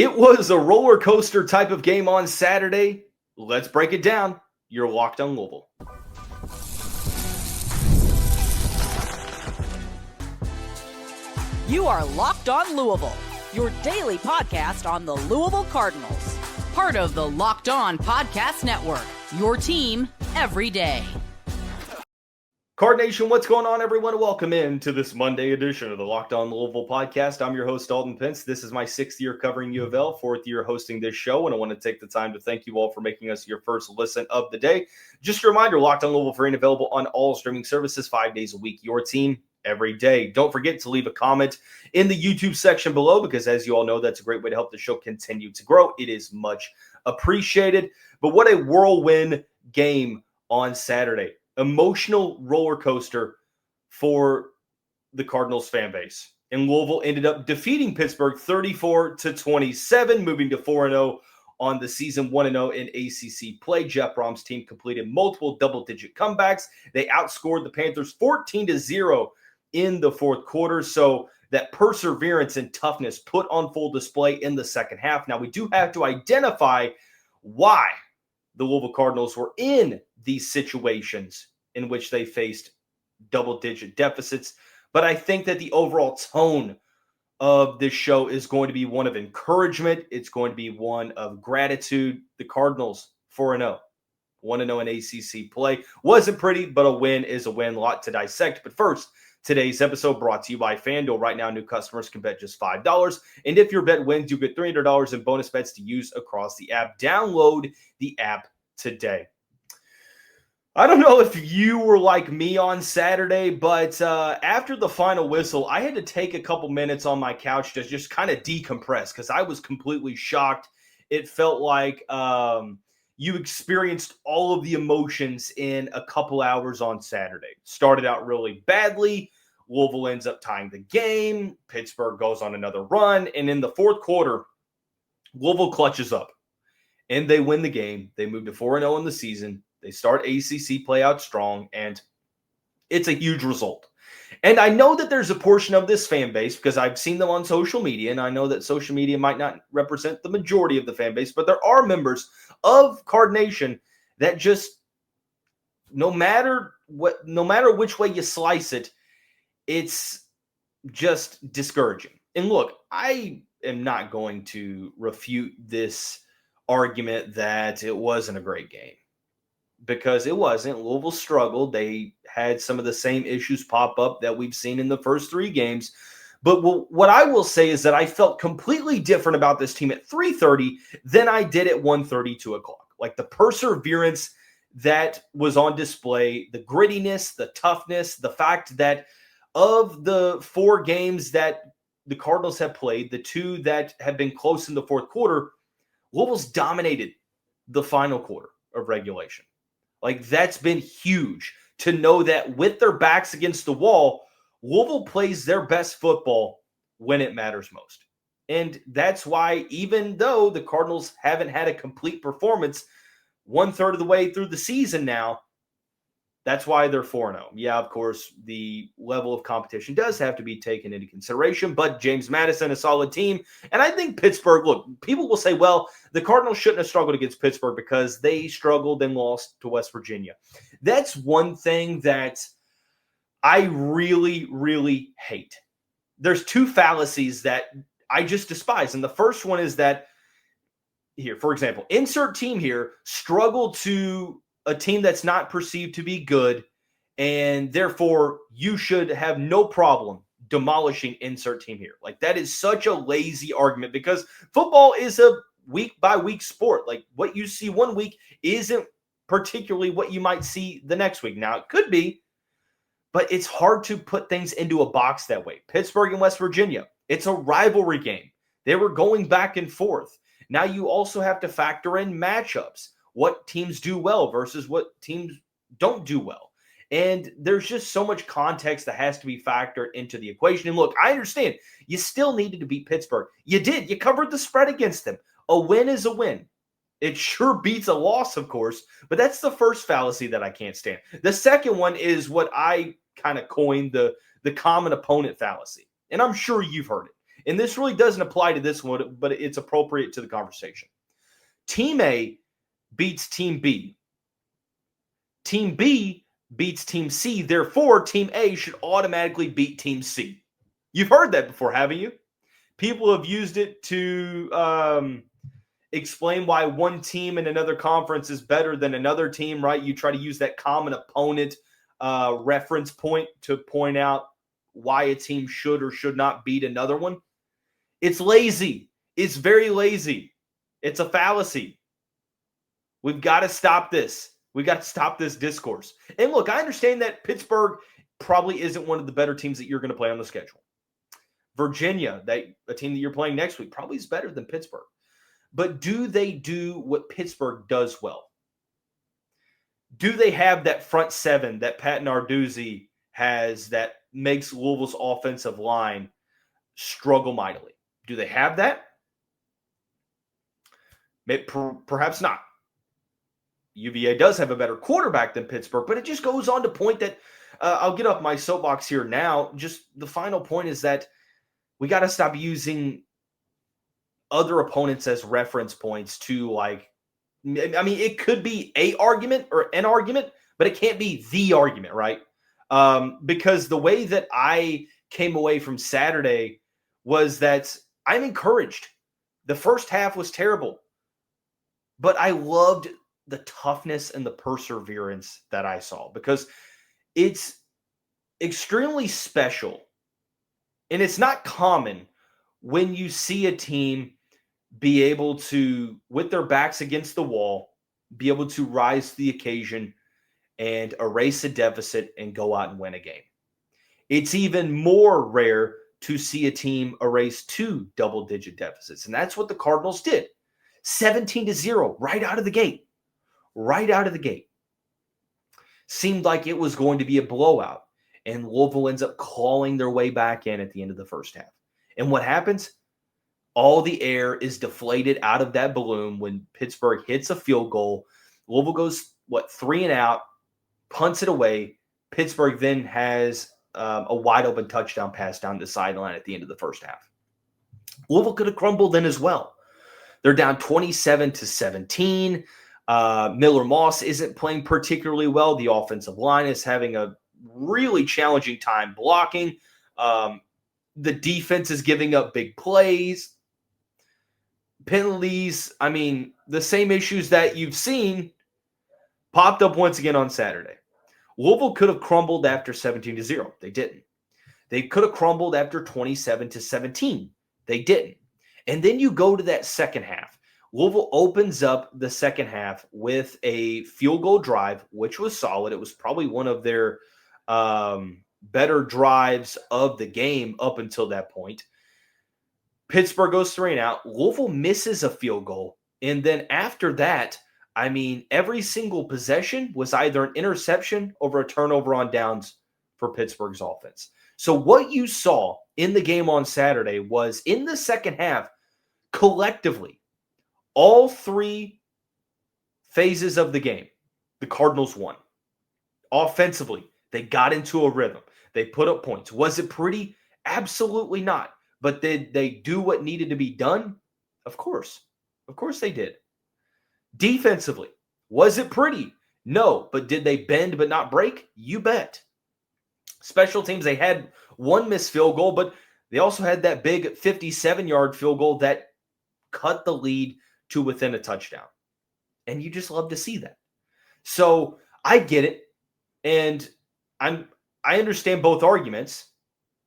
It was a roller coaster type of game on Saturday. Let's break it down. You're Locked on Louisville. You are Locked on Louisville, your daily podcast on the Louisville Cardinals. Part of the Locked On Podcast Network, your team every day. Card Nation, what's going on, everyone? Welcome in to this Monday edition of the Locked on Louisville podcast. I'm your host, Dalton Pence. This is my 6th year covering U of L, 4th year hosting this show, and I want to take the time to thank you all for making us your first listen of the day. Just a reminder, Locked on Louisville free and available on all streaming services 5 days a week. Your team every day. Don't forget to leave a comment in the YouTube section below because, as you all know, that's a great way to help the show continue to grow. It is much appreciated. But what a whirlwind game on Saturday. Emotional roller coaster for the Cardinals fan base. And Louisville ended up defeating Pittsburgh 34-27, moving to 4-0 on the season, 1-0 in ACC play. Jeff Brohm's team completed multiple double-digit comebacks. They outscored the Panthers 14-0 in the fourth quarter. So that perseverance and toughness put on full display in the second half. Now, we do have to identify why the Louisville Cardinals were in these situations in which they faced double-digit deficits. But I think that the overall tone of this show is going to be one of encouragement. It's going to be one of gratitude. The Cardinals 4-0, 1-0 in ACC play. Wasn't pretty, but a win is a win. A lot to dissect. But first, today's episode brought to you by FanDuel. Right now, new customers can bet just $5. And if your bet wins, you get $300 in bonus bets to use across the app. Download the app today. I don't know if you were like me on Saturday, but after the final whistle, I had to take a couple minutes on my couch to just kind of decompress because I was completely shocked. It felt like you experienced all of the emotions in a couple hours on Saturday. Started out really badly. Louisville ends up tying the game. Pittsburgh goes on another run. And in the fourth quarter, Louisville clutches up. And they win the game. They move to 4-0 in the season. They start ACC play out strong, and it's a huge result. And I know that there's a portion of this fan base, because I've seen them on social media, and I know that social media might not represent the majority of the fan base, but there are members of Card Nation that just, no matter which way you slice it, it's just discouraging. And look, I am not going to refute this argument that it wasn't a great game, because it wasn't. Louisville struggled. They had some of the same issues pop up that we've seen in the first 3 games. But what I will say is that I felt completely different about this team at 3:30 than I did at 1:30, 2 o'clock. Like the perseverance that was on display, the grittiness, the toughness, the fact that of the 4 games that the Cardinals have played, the 2 that have been close in the fourth quarter, Louisville's dominated the final quarter of regulation. Like, that's been huge to know that with their backs against the wall, Louisville plays their best football when it matters most. And that's why, even though the Cardinals haven't had a complete performance 1/3 of the way through the season now, that's why they're 4-0. Yeah, of course, the level of competition does have to be taken into consideration, but James Madison, a solid team. And I think Pittsburgh, look, people will say, well, the Cardinals shouldn't have struggled against Pittsburgh because they struggled and lost to West Virginia. That's one thing that I really, really hate. There's 2 fallacies that I just despise. And the first one is that, here, for example, insert team here struggled to a team that's not perceived to be good, and therefore you should have no problem demolishing insert team here. Like, that is such a lazy argument, because football is a week-by-week sport. Like, what you see one week isn't particularly what you might see the next week. Now, it could be, but it's hard to put things into a box that way. Pittsburgh and West Virginia, it's a rivalry game. They were going back and forth. Now you also have to factor in matchups. What teams do well versus what teams don't do well. And there's just so much context that has to be factored into the equation. And look, I understand you still needed to beat Pittsburgh. You did. You covered the spread against them. A win is a win. It sure beats a loss, of course, but that's the first fallacy that I can't stand. The second one is what I kind of coined the common opponent fallacy. And I'm sure you've heard it. And this really doesn't apply to this one, but it's appropriate to the conversation. Team A beats Team B. Team B beats Team C. Therefore, Team A should automatically beat Team C. You've heard that before, haven't you? People have used it to explain why one team in another conference is better than another team, right? You try to use that common opponent reference point to point out why a team should or should not beat another one. It's lazy. It's very lazy. It's a fallacy. We've got to stop this. We've got to stop this discourse. And look, I understand that Pittsburgh probably isn't one of the better teams that you're going to play on the schedule. Virginia, a team that you're playing next week, probably is better than Pittsburgh. But do they do what Pittsburgh does well? Do they have that front seven that Pat Narduzzi has that makes Louisville's offensive line struggle mightily? Do they have that? Perhaps not. UVA does have a better quarterback than Pittsburgh, but it just goes on to point that I'll get off my soapbox here now. Just the final point is that we got to stop using other opponents as reference points to, like, I mean, it could be a argument or an argument, but it can't be the argument, right? Because the way that I came away from Saturday was that I'm encouraged. The first half was terrible, but I loved the toughness and the perseverance that I saw, because it's extremely special. And it's not common when you see a team be able to, with their backs against the wall, be able to rise to the occasion and erase a deficit and go out and win a game. It's even more rare to see a team erase two double-digit deficits. And that's what the Cardinals did. 17-0 right out of the gate. Right out of the gate. Seemed like it was going to be a blowout. And Louisville ends up clawing their way back in at the end of the first half. And what happens? All the air is deflated out of that balloon when Pittsburgh hits a field goal. Louisville goes, 3 and out, punts it away. Pittsburgh then has a wide open touchdown pass down the sideline at the end of the first half. Louisville could have crumbled then as well. They're down 27-17. Miller Moss isn't playing particularly well. The offensive line is having a really challenging time blocking. The defense is giving up big plays. Penalties, I mean, the same issues that you've seen popped up once again on Saturday. Louisville could have crumbled after 17-0. They didn't. They could have crumbled after 27-17. They didn't. And then you go to that second half. Louisville opens up the second half with a field goal drive, which was solid. It was probably one of their better drives of the game up until that point. Pittsburgh goes 3 and out. Louisville misses a field goal. And then after that, I mean, every single possession was either an interception or a turnover on downs for Pittsburgh's offense. So what you saw in the game on Saturday was, in the second half, collectively, all three phases of the game, the Cardinals won. Offensively, they got into a rhythm. They put up points. Was it pretty? Absolutely not. But did they do what needed to be done? Of course. Of course they did. Defensively, was it pretty? No. But did they bend but not break? You bet. Special teams, they had one missed field goal, but they also had that big 57-yard field goal that cut the lead to within a touchdown. And you just love to see that. So I get it. And I understand both arguments.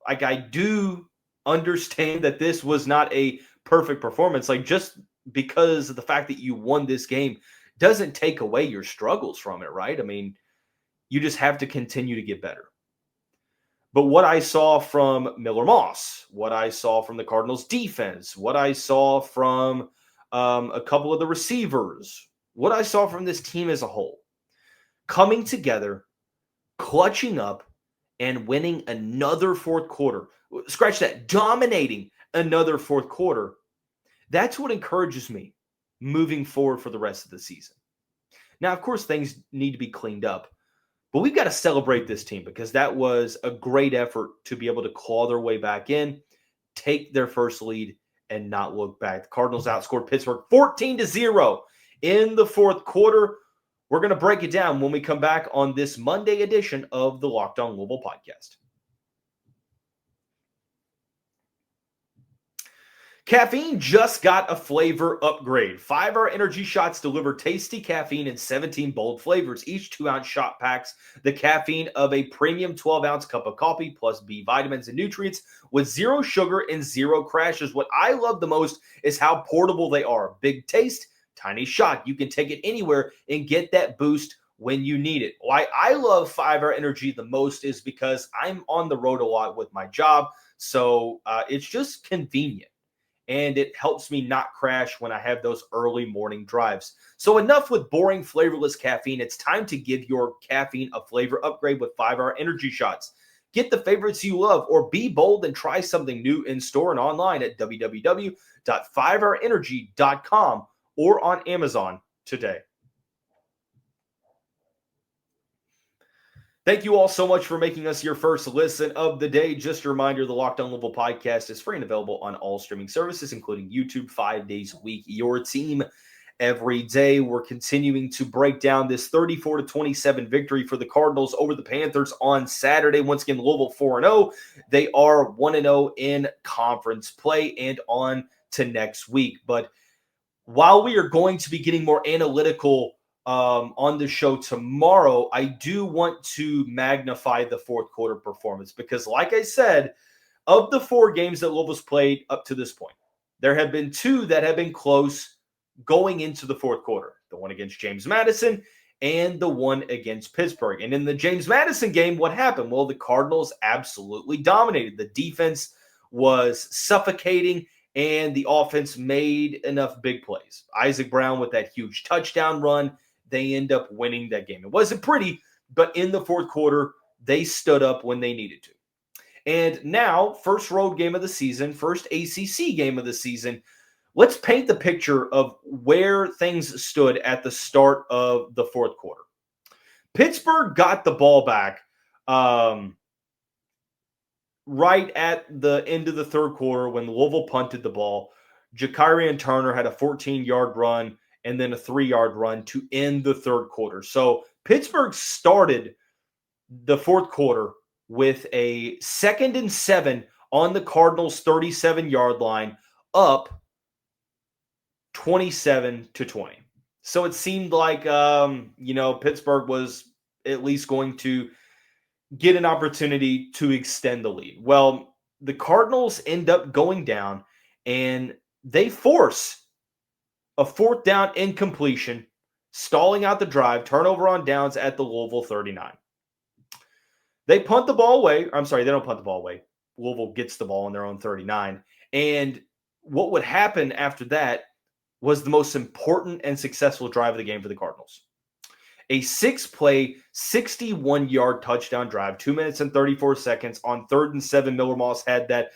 Like, I do understand that this was not a perfect performance. Like, just because of the fact that you won this game doesn't take away your struggles from it, right? I mean, you just have to continue to get better. But what I saw from Miller Moss, what I saw from the Cardinals defense, what I saw from a couple of the receivers, what I saw from this team as a whole, coming together, clutching up, and winning another fourth quarter. Scratch that, dominating another fourth quarter. That's what encourages me moving forward for the rest of the season. Now, of course, things need to be cleaned up, but we've got to celebrate this team, because that was a great effort to be able to claw their way back in. take their first lead and not look back. The Cardinals outscored Pittsburgh 14-0 in the fourth quarter. We're going to break it down when we come back on this Monday edition of the Locked On Louisville podcast. Caffeine just got a flavor upgrade. 5-hour energy shots deliver tasty caffeine in 17 bold flavors. Each 2-ounce shot packs the caffeine of a premium 12-ounce cup of coffee plus B vitamins and nutrients with 0 sugar and 0 crashes. What I love the most is how portable they are. Big taste, tiny shot. You can take it anywhere and get that boost when you need it. Why I love 5-hour energy the most is because I'm on the road a lot with my job, so it's just convenient. And it helps me not crash when I have those early morning drives. So enough with boring, flavorless caffeine. It's time to give your caffeine a flavor upgrade with 5-hour energy shots. Get the favorites you love or be bold and try something new in store and online at www.5hourenergy.com or on Amazon today. Thank you all so much for making us your first listen of the day. Just a reminder, the Locked On Louisville podcast is free and available on all streaming services, including YouTube, 5 days a week. Your team every day. We're continuing to break down this 34-27 victory for the Cardinals over the Panthers on Saturday. Once again, Louisville 4-0. They are 1-0 in conference play and on to next week. But while we are going to be getting more analytical on the show tomorrow, I do want to magnify the fourth quarter performance because, like I said, of the 4 games that Louisville's played up to this point, there have been 2 that have been close going into the fourth quarter. The one against James Madison and the one against Pittsburgh. And in the James Madison game, what happened? Well, the Cardinals absolutely dominated. The defense was suffocating, and the offense made enough big plays. Isaac Brown with that huge touchdown run. They end up winning that game. It wasn't pretty, but in the fourth quarter, they stood up when they needed to. And now, first road game of the season, first ACC game of the season, let's paint the picture of where things stood at the start of the fourth quarter. Pittsburgh got the ball back right at the end of the third quarter when Louisville punted the ball. Jakarian Turner had a 14-yard run and then a 3-yard run to end the third quarter. So Pittsburgh started the fourth quarter with a 2nd and 7 on the Cardinals' 37-yard line, up 27-20. So it seemed like, Pittsburgh was at least going to get an opportunity to extend the lead. Well, the Cardinals end up going down, and they force a 4th down incompletion, stalling out the drive, turnover on downs at the Louisville 39. They punt the ball away. I'm sorry, they don't punt the ball away. Louisville gets the ball on their own 39. And what would happen after that was the most important and successful drive of the game for the Cardinals. A 6-play, 61-yard touchdown drive, 2 minutes and 34 seconds. On 3rd and 7, Miller Moss had that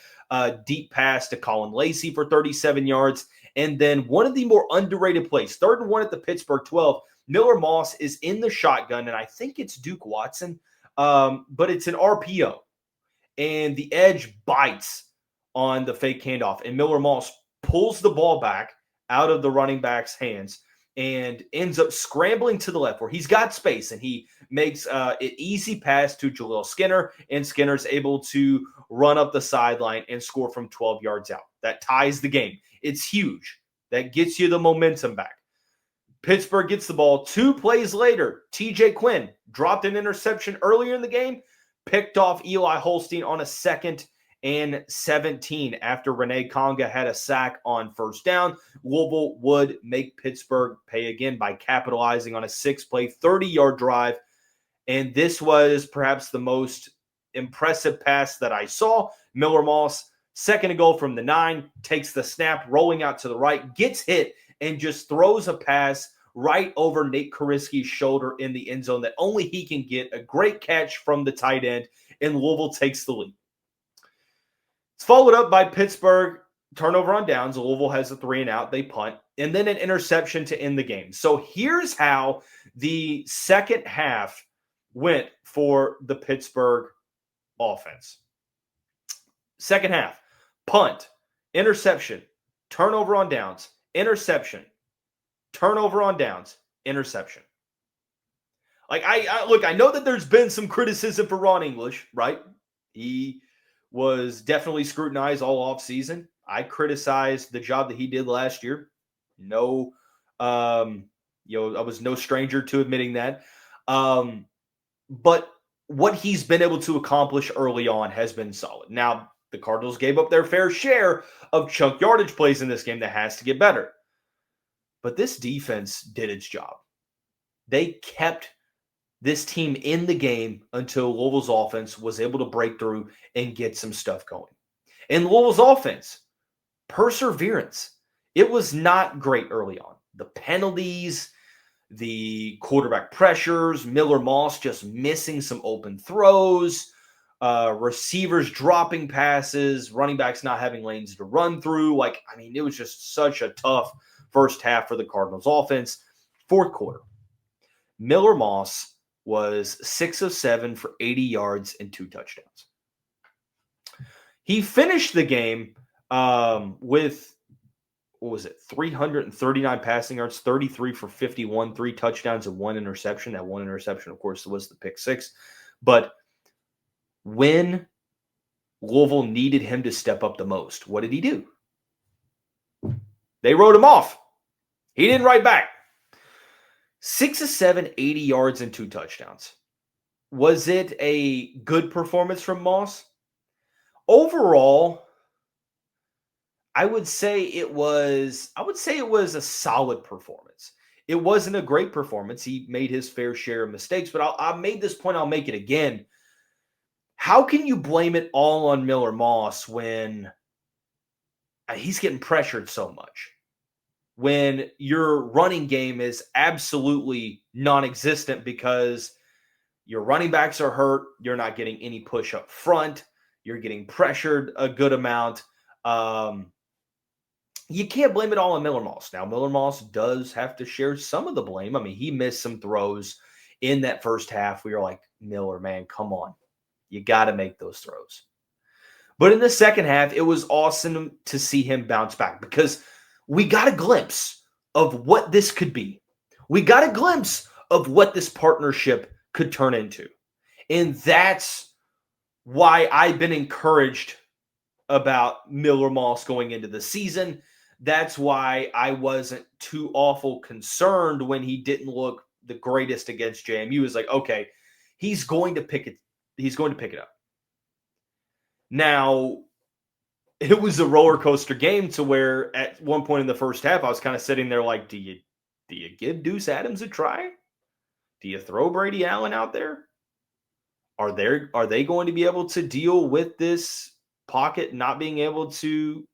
deep pass to Caullin Lacy for 37 yards. And then one of the more underrated plays, 3rd and 1 at the Pittsburgh 12, Miller Moss is in the shotgun, and I think it's Duke Watson, but it's an RPO. And the edge bites on the fake handoff, and Miller Moss pulls the ball back out of the running back's hands and ends up scrambling to the left where he's got space, and he makes an easy pass to Jaleel Skinner, and Skinner's able to run up the sideline and score from 12 yards out. That ties the game. It's huge. That gets you the momentum back. Pittsburgh gets the ball. 2 plays later, TJ Quinn dropped an interception earlier in the game, picked off Eli Holstein on a 2nd and 17 after Renee Conga had a sack on 1st down. Louisville would make Pittsburgh pay again by capitalizing on a 6-play, 30-yard drive. And this was perhaps the most impressive pass that I saw. Miller Moss, 2nd and goal from the 9, takes the snap, rolling out to the right, gets hit, and just throws a pass right over Nate Kariski's shoulder in the end zone that only he can get. A great catch from the tight end, and Louisville takes the lead. It's followed up by Pittsburgh, turnover on downs. Louisville has a 3-and-out. They punt, and then an interception to end the game. So here's how the second half went for the Pittsburgh offense. Second half, punt, interception, turnover on downs, interception, turnover on downs, interception. Like, I know that there's been some criticism for Ron English, right? He was definitely scrutinized all offseason. I criticized the job that he did last year. No, I was no stranger to admitting that. But what he's been able to accomplish early on has been solid. Now, the Cardinals gave up their fair share of chunk yardage plays in this game that has to get better. But this defense did its job. They kept this team in the game until Louisville's offense was able to break through and get some stuff going. And Louisville's offense, perseverance. It was not great early on. The penalties, the quarterback pressures, Miller Moss just missing some open throws, receivers dropping passes, running backs not having lanes to run through. It was just such a tough first half for the Cardinals offense. Fourth quarter, Miller Moss was 6 of 7 for 80 yards and 2 touchdowns. He finished the game with, 339 passing yards, 33 for 51, 3 touchdowns and 1 interception. That 1 interception, of course, was the pick 6. But when Louisville needed him to step up the most, what did he do? They wrote him off. He didn't write back. 6 of 7, 80 yards and 2 touchdowns. Was it a good performance from Moss? Overall, I would say it was a solid performance. It wasn't a great performance. He made his fair share of mistakes, but I made this point, I'll make it again. How can you blame it all on Miller Moss when he's getting pressured so much? When your running game is absolutely non-existent because your running backs are hurt, you're not getting any push up front, you're getting pressured a good amount. You can't blame it all on Miller Moss. Now, Miller Moss does have to share some of the blame. I mean, he missed some throws in that first half. We were like, Miller, man, come on. You got to make those throws. But in the second half, it was awesome to see him bounce back because we got a glimpse of what this could be. We got a glimpse of what this partnership could turn into. And that's why I've been encouraged about Miller Moss going into the season. That's why I wasn't too awful concerned when he didn't look the greatest against JMU. It's like, okay, he's going to pick it. He's going to pick it up. Now, it was a roller coaster game to where at one point in the first half, I was kind of sitting there like, do you give Deuce Adams a try? Do you throw Brady Allen out there? Are they going to be able to deal with this pocket not being able to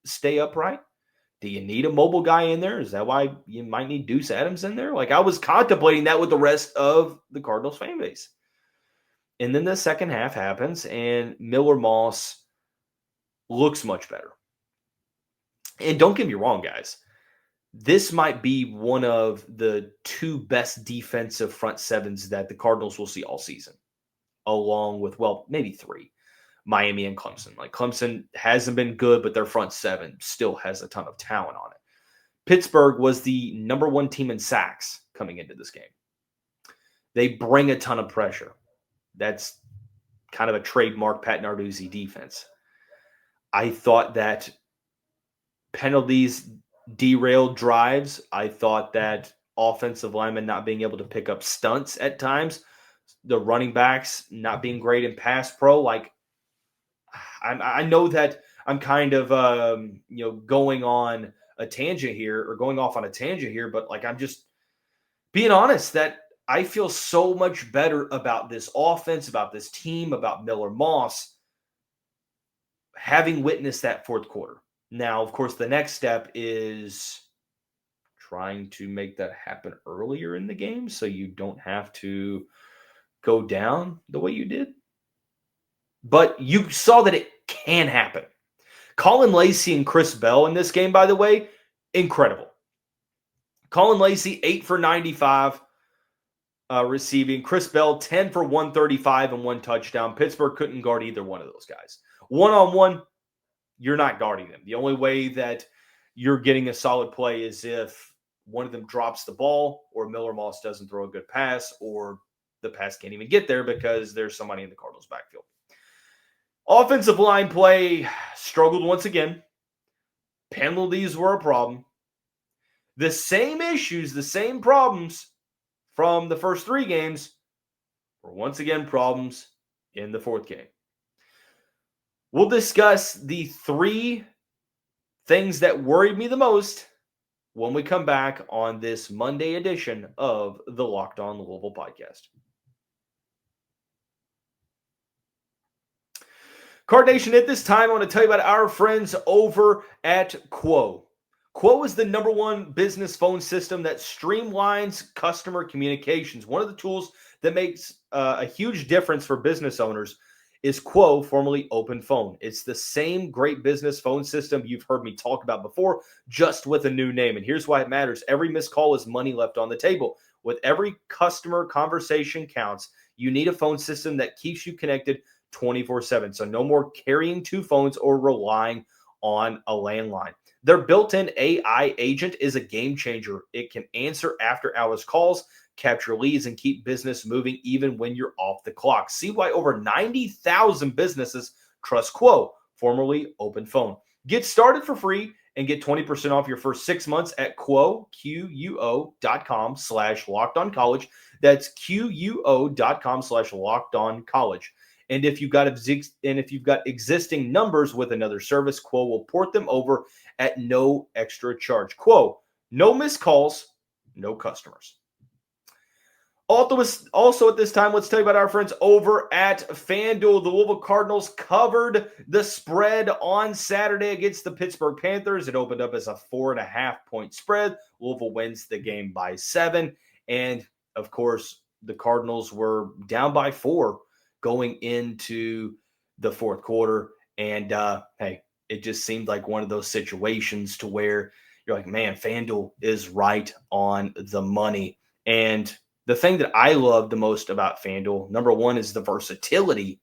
stay upright? Do you need a mobile guy in there? Is that why you might need Deuce Adams in there? Like, I was contemplating that with the rest of the Cardinals fan base. And then the second half happens, and Miller Moss looks much better. And don't get me wrong, guys. This might be one of the 2 best defensive front sevens that the Cardinals will see all season, along with, well, maybe 3, Miami and Clemson. Like, Clemson hasn't been good, but their front 7 still has a ton of talent on it. Pittsburgh was the number 1 team in sacks coming into this game. They bring a ton of pressure. That's kind of a trademark Pat Narduzzi defense. I thought that penalties derailed drives. I thought that offensive linemen not being able to pick up stunts at times, the running backs not being great in pass pro. Like, I know that I'm kind of going on a tangent here or going off on a tangent here, but like, I'm just being honest that I feel so much better about this offense, about this team, about Miller Moss, having witnessed that fourth quarter. Now, of course, the next step is trying to make that happen earlier in the game so you don't have to go down the way you did. But you saw that it can happen. Caullin, Lacy, and Chris Bell in this game, by the way, incredible. Caullin, Lacy, 8 for 95 receiving. Chris Bell, 10 for 135 and 1 touchdown. Pittsburgh couldn't guard either one of those guys. One-on-one, you're not guarding them. The only way that you're getting a solid play is if one of them drops the ball or Miller Moss doesn't throw a good pass or the pass can't even get there because there's somebody in the Cardinals' backfield. Offensive line play struggled once again. Penalties were a problem. The same issues, the same problems from the first 3 games were once again problems in the 4th game. We'll discuss the 3 things that worried me the most when we come back on this Monday edition of the Locked On Louisville podcast. Card Nation, at this time, I want to tell you about our friends over at Quo. Quo is the #1 business phone system that streamlines customer communications. One of the tools that makes a huge difference for business owners is Quo, formerly Open Phone. It's the same great business phone system you've heard me talk about before, just with a new name. And here's why it matters. Every missed call is money left on the table. With every customer conversation counts, you need a phone system that keeps you connected 24/7. So no more carrying 2 phones or relying on a landline. Their built-in AI agent is a game changer. It can answer after-hours calls, capture leads, and keep business moving even when you're off the clock. See why over 90,000 businesses trust Quo, formerly Open Phone. Get started for free and get 20% off your first 6 months at quo.com/lockedoncollege. That's quo.com/lockedoncollege. And if you've got existing numbers with another service, Quo will port them over at no extra charge. Quo, no missed calls, no customers. Also at this time, let's tell you about our friends over at FanDuel. The Louisville Cardinals covered the spread on Saturday against the Pittsburgh Panthers. It opened up as a 4.5-point spread. Louisville wins the game by 7. And, of course, the Cardinals were down by 4 going into the 4th quarter. And, hey, it just seemed like one of those situations to where you're like, man, FanDuel is right on the money. And the thing that I love the most about FanDuel, #1, is the versatility.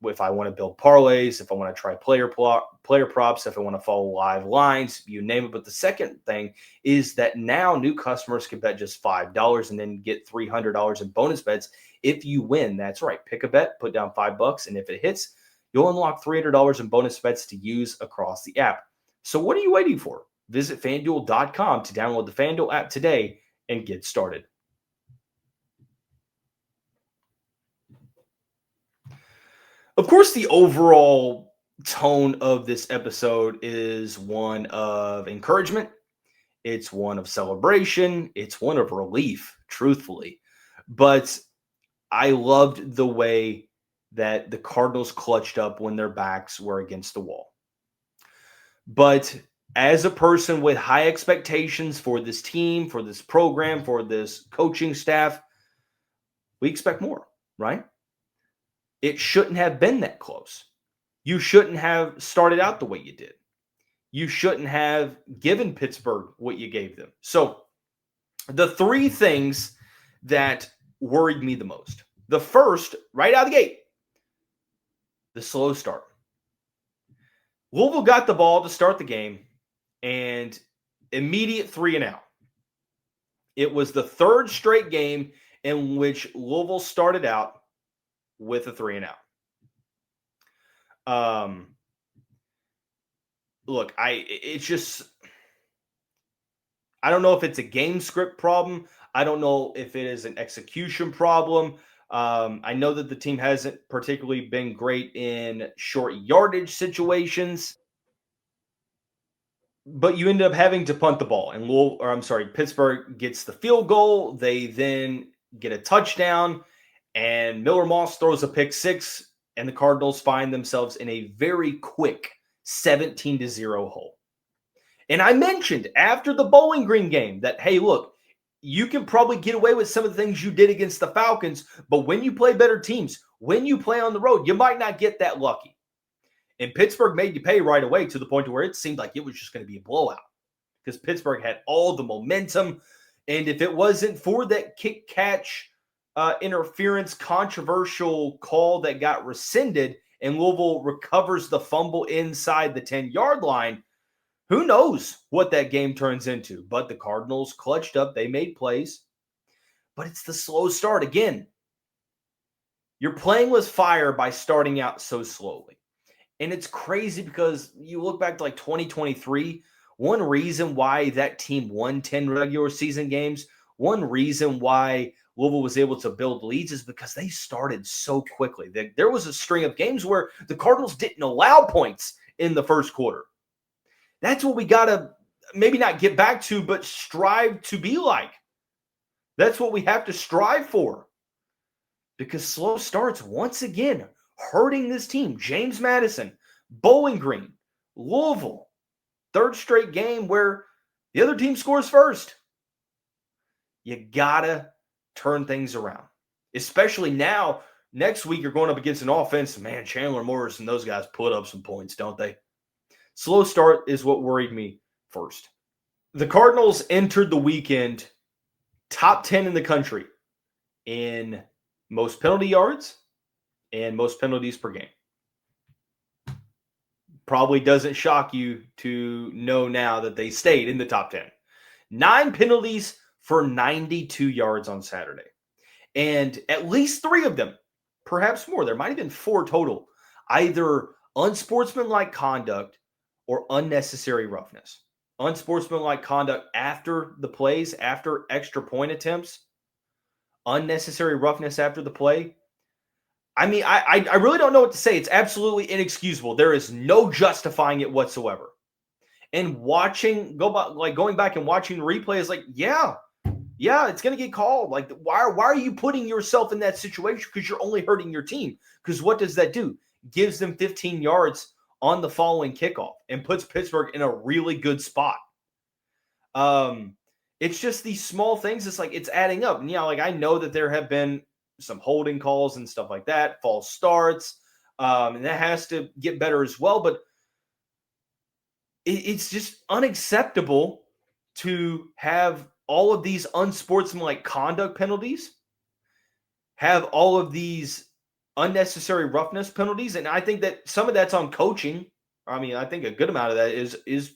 If I want to build parlays, if I want to try player props, if I want to follow live lines, you name it. But the second thing is that now new customers can bet just $5 and then get $300 in bonus bets if you win. That's right. Pick a bet, put down $5, and if it hits, you'll unlock $300 in bonus bets to use across the app. So what are you waiting for? Visit FanDuel.com to download the FanDuel app today and get started. Of course, the overall tone of this episode is one of encouragement. It's one of celebration. It's one of relief, truthfully. But I loved the way that the Cardinals clutched up when their backs were against the wall. But as a person with high expectations for this team, for this program, for this coaching staff, we expect more, right? It shouldn't have been that close. You shouldn't have started out the way you did. You shouldn't have given Pittsburgh what you gave them. So the 3 things that worried me the most. The first, right out of the gate, the slow start. Louisville got the ball to start the game and immediate 3 and out. It was the 3rd straight game in which Louisville started out with a 3 and out. Look, I don't know if it's a game script problem. I don't know if it is an execution problem. I know that the team hasn't particularly been great in short yardage situations, but you end up having to punt the ball. And Pittsburgh gets the field goal. They then get a touchdown, and Miller Moss throws a pick 6, and the Cardinals find themselves in a very quick 17-0 hole. And I mentioned after the Bowling Green game that, hey, look, you can probably get away with some of the things you did against the Falcons, but when you play better teams, when you play on the road, you might not get that lucky. And Pittsburgh made you pay right away to the point where it seemed like it was just going to be a blowout because Pittsburgh had all the momentum. And if it wasn't for that kick-catch interference controversial call that got rescinded and Louisville recovers the fumble inside the 10-yard line, who knows what that game turns into. But the Cardinals clutched up. They made plays. But it's the slow start. Again, you're playing with fire by starting out so slowly. And it's crazy because you look back to like 2023, one reason why that team won 10 regular season games, one reason why Louisville was able to build leads is because they started so quickly. There was a string of games where the Cardinals didn't allow points in the first quarter. That's what we got to maybe not get back to, but strive to be like. That's what we have to strive for. Because slow starts, once again, hurting this team. James Madison, Bowling Green, Louisville. Third straight game where the other team scores first. You got to turn things around. Especially now, next week you're going up against an offense. Man, Chandler Morris and those guys put up some points, don't they? Slow start is what worried me first. The Cardinals entered the weekend top 10 in the country in most penalty yards and most penalties per game. Probably doesn't shock you to know now that they stayed in the top 10. 9 penalties for 92 yards on Saturday. And at least 3 of them, perhaps more, there might have been 4 total, either unsportsmanlike conduct or unnecessary roughness. Unsportsmanlike conduct after the plays, after extra point attempts, unnecessary roughness after the play. I mean, I really don't know what to say. It's absolutely inexcusable. There is no justifying it whatsoever. And going back and watching the replay is like, yeah, it's going to get called. Like, why are you putting yourself in that situation? Because you're only hurting your team. Because what does that do? Gives them 15 yards on the following kickoff and puts Pittsburgh in a really good spot. It's just these small things. It's like, it's adding up. And, like I know that there have been some holding calls and stuff like that, false starts, and that has to get better as well. But it's just unacceptable to have all of these unsportsmanlike conduct penalties, have all of these unnecessary roughness penalties. And I think that some of that's on coaching. I mean, I think a good amount of that is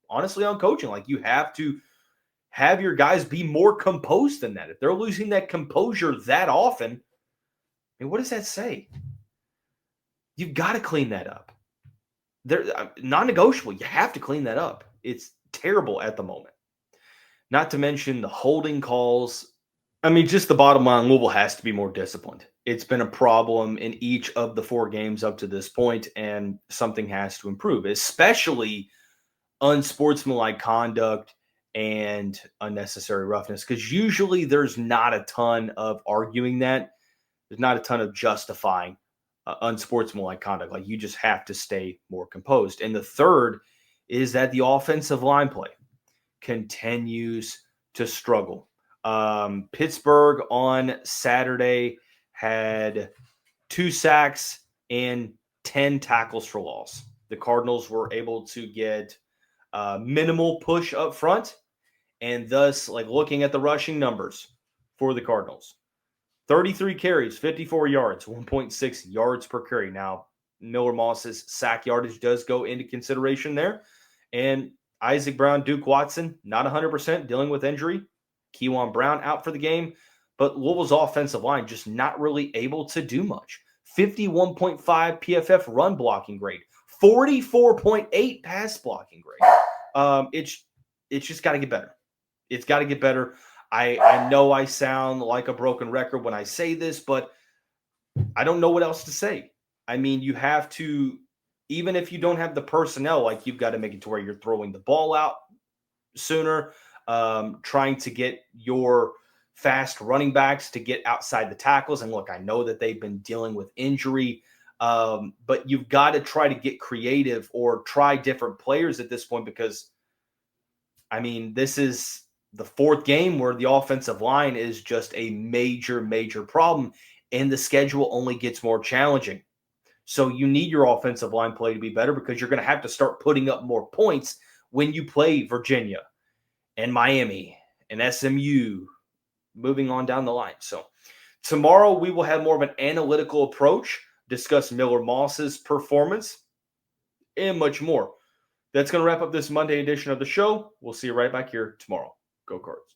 honestly on coaching. Like, you have to have your guys be more composed than that. If they're losing that composure that often, I mean, what does that say? You've got to clean that up. They're non-negotiable. You have to clean that up. It's terrible at the moment. Not to mention the holding calls. I mean, just the bottom line, Louisville has to be more disciplined. It's been a problem in each of the 4 games up to this point, and something has to improve, especially unsportsmanlike conduct and unnecessary roughness, because usually there's not a ton of arguing that. There's not a ton of justifying unsportsmanlike conduct. Like, you just have to stay more composed. And the third is that the offensive line play continues to struggle. Pittsburgh on Saturday had 2 sacks and 10 tackles for loss. The Cardinals were able to get minimal push up front, and thus, like, looking at the rushing numbers for the Cardinals, 33 carries, 54 yards, 1.6 yards per carry. Now, Miller Moss's sack yardage does go into consideration there. And Isaac Brown, Duke Watson, not 100%, dealing with injury. Kewan Brown out for the game. But Louisville's offensive line just not really able to do much. 51.5 PFF run blocking grade. 44.8 pass blocking grade. It's just got to get better. It's got to get better. I know I sound like a broken record when I say this, but I don't know what else to say. I mean, you have to, even if you don't have the personnel, like, you've got to make it to where you're throwing the ball out sooner, trying to get your fast running backs to get outside the tackles. And look, I know that they've been dealing with injury, but you've got to try to get creative or try different players at this point, because, I mean, this is the 4th game where the offensive line is just a major, major problem, and the schedule only gets more challenging. So you need your offensive line play to be better, because you're going to have to start putting up more points when you play Virginia and Miami and SMU, moving on down the line. So tomorrow we will have more of an analytical approach discuss Miller Moss's performance, and much more. That's going to wrap up this Monday edition of the show. We'll see you right back here tomorrow. Go Cards.